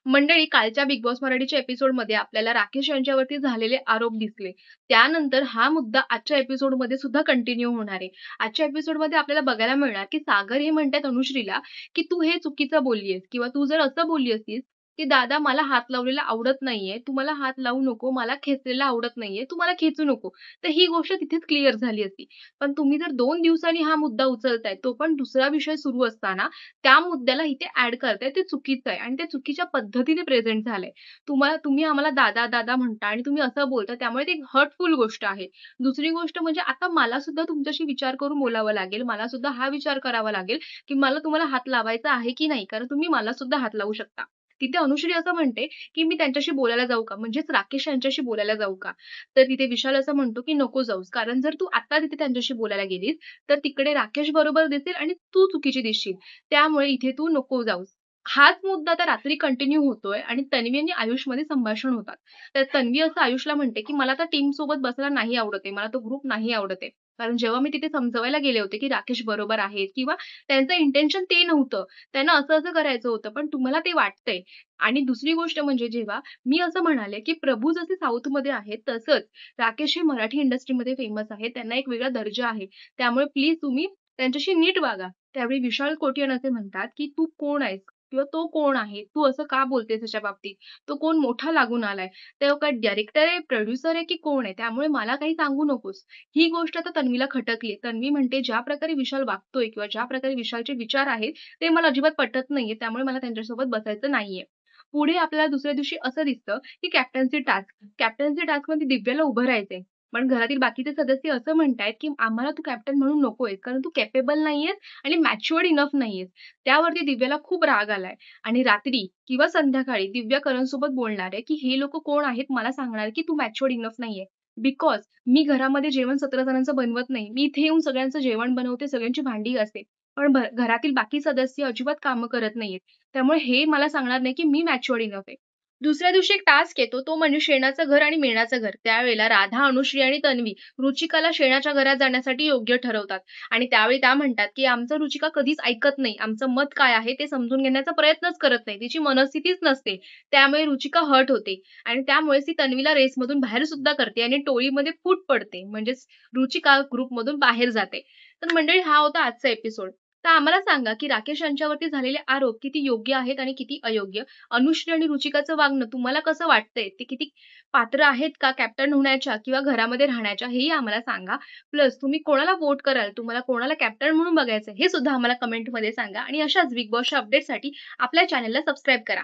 मंडळी, कालच्या big boss मराठीच्या एपिसोडमध्ये आपल्याला राकेश यांच्यावरती झालेले आरोप दिसले. त्यानंतर हा मुद्दा आजच्या एपिसोडमध्ये सुद्धा कंटिन्यू होणार आहे. आजच्या एपिसोडमध्ये आपल्याला बघायला मिळणार, की सागर हे म्हणतात अनुश्रीला, की "तू हे चुकीचं बोलली किंवा तू जर असं बोलली असतीस, की दादा मला हात लावलेला आवडत नाहीये, तू मला हात लावू नको, मला खेचलेलं आवडत नाहीये, तू मला खेचू नको." तर ही गोष्ट तिथेच क्लिअर झाली असती. पण तुम्ही जर 2 दिवसांनी हा मुद्दा उचलताय, तो पण दुसरा विषय सुरू असताना त्या मुद्द्याला इथे ॲड करताय ते चुकीचं आहे आणि ते चुकीच्या पद्धतीने प्रेझेंट झालंय. तुम्ही आम्हाला दादा, दादा म्हणता आणि तुम्ही असं बोलता त्यामुळे ती हर्टफुल गोष्ट आहे. दुसरी गोष्ट म्हणजे आता मला सुद्धा तुमच्याशी विचार करून बोलावं लागेल. मला सुद्धा हा विचार करावा लागेल, की मला तुम्हाला हात लावायचा आहे की नाही? कारण तुम्ही मला सुद्धा हात लावू शकता. तिथे अनुश्री असं म्हणते, की "मी त्यांच्याशी बोलायला जाऊ का?" म्हणजेच राकेश यांच्याशी बोलायला जाऊ का? तर तिथे विशाल असं म्हणतो, की "नको जाऊस. कारण जर तू आता तिथे त्यांच्याशी बोलायला गेलीस, तर तिकडे राकेश बरोबर दिसेल आणि तू चुकीची दिसशील. त्यामुळे इथे तू नको जाऊस." हाच मुद्दा आता रात्री कंटिन्यू होतोय आणि तन्वी आणि आयुषमध्ये संभाषण होतात. तर तन्वी असं आयुषला म्हणते, की "मला आता टीमसोबत बसायला नाही आवडत आहे. मला तो ग्रुप नाही आवडत आहे. कारण जेव्हा मी तिथे समजवायला गेले होते, की राकेश बरोबर आहेत किंवा त्यांचं इंटेन्शन ते नव्हतं. त्यांना असं-असं करायचं होतं. पण तुम्हाला ते वाटतंय." आणि दुसरी गोष्ट म्हणजे जेव्हा मी असं म्हणाले, की प्रभू जसे साऊथमध्ये आहेत, तसंच राकेश हे मराठी इंडस्ट्रीमध्ये फेमस आहेत. त्यांना एक वेगळा दर्जा आहे. त्यामुळे प्लीज तुम्ही त्यांच्याशी नीट वागा. त्यावेळी विशाल कोटियान असे म्हणतात, की "तू कोण आहेस? किंवा तो कोण आहे? तू असं का बोलतेस त्याच्या बाबतीत? तो कोण मोठा लागून आलाय? तो काय डायरेक्टर आहे, प्रोड्युसर आहे की कोण आहे? त्यामुळे मला काही सांगू नकोस." ही गोष्ट आता तन्वीला खटकली. तन्वी म्हणते, "ज्या प्रकारे विशाल वागतोय किंवा ज्या प्रकारे विशालचे विचार आहेत, ते मला अजिबात पटत नाहीये. त्यामुळे मला त्यांच्यासोबत बसायचं नाहीये." पुढे आपल्याला दुसऱ्या दिवशी असं दिसतं, की कॅप्टन्सी टास्कमध्ये दिव्याला उभं राहायचंय. पण घरातील बाकीचे सदस्य असं म्हणतायत, की "आम्हाला तू कॅप्टन म्हणून नकोय. कारण तू कॅपेबल नाहीयेस आणि मॅच्युअर्ड इनफ नाहीयेस." त्यावरती दिव्याला खूप राग आलाय आणि रात्री किंवा संध्याकाळी दिव्या करणसोबत बोलणार आहे, की "हे लोकं कोण आहेत मला सांगणार, की तू मॅच्युअर्ड इनफ नाहीये." बिकॉज मी घरामध्ये जेवण 17 जणांचं बनवत नाही. मी इथे येऊन सगळ्यांचं जेवण बनवते, सगळ्यांची भांडी घासते. पण घरातील बाकी सदस्य अजिबात कामं करत नाहीयेत. त्यामुळे हे मला सांगणार नाही, की मी मॅच्युअर्ड इनफ आहे. दुसऱ्या दिवशी एक टास्क येतो, तो म्हणजे शेणाचं घर आणि मेणाचं घर. त्यावेळेला राधा, अनुश्री आणि तन्वी रुचिकाला शेणाच्या घरात जाण्यासाठी योग्य ठरवतात आणि त्यावेळी त्या म्हणतात, की "आमचं रुचिका कधीच ऐकत नाही. आमचं मत काय आहे ते समजून घेण्याचा प्रयत्नच करत नाही. तिची मनस्थितीच नसते." त्यामुळे रुचिका हर्ट होते आणि त्यामुळेच ती तन्वीला रेसमधून बाहेर सुद्धा करते आणि टोळीमध्ये फूट पडते. म्हणजेच रुचिका ग्रुपमधून बाहेर जाते. तर मंडळी, हा होता आजचा एपिसोड. तर आम्हाला सांगा, की राकेश यांच्यावरती झालेले आरोप किती योग्य आहेत आणि किती अयोग्य? अनुश्री आणि रुचिकाचं वागणं तुम्हाला कसं वाटतंय? ते किती पात्र आहेत का कॅप्टन होण्याच्या किंवा घरामध्ये राहण्याच्या? हेही आम्हाला सांगा. प्लस तुम्ही कोणाला व्होट कराल? तुम्हाला कोणाला कॅप्टन म्हणून बघायचं हे सुद्धा आम्हाला कमेंटमध्ये सांगा आणि अशाच बिग बॉसच्या अपडेटसाठी आपल्या चॅनलला सबस्क्राईब करा.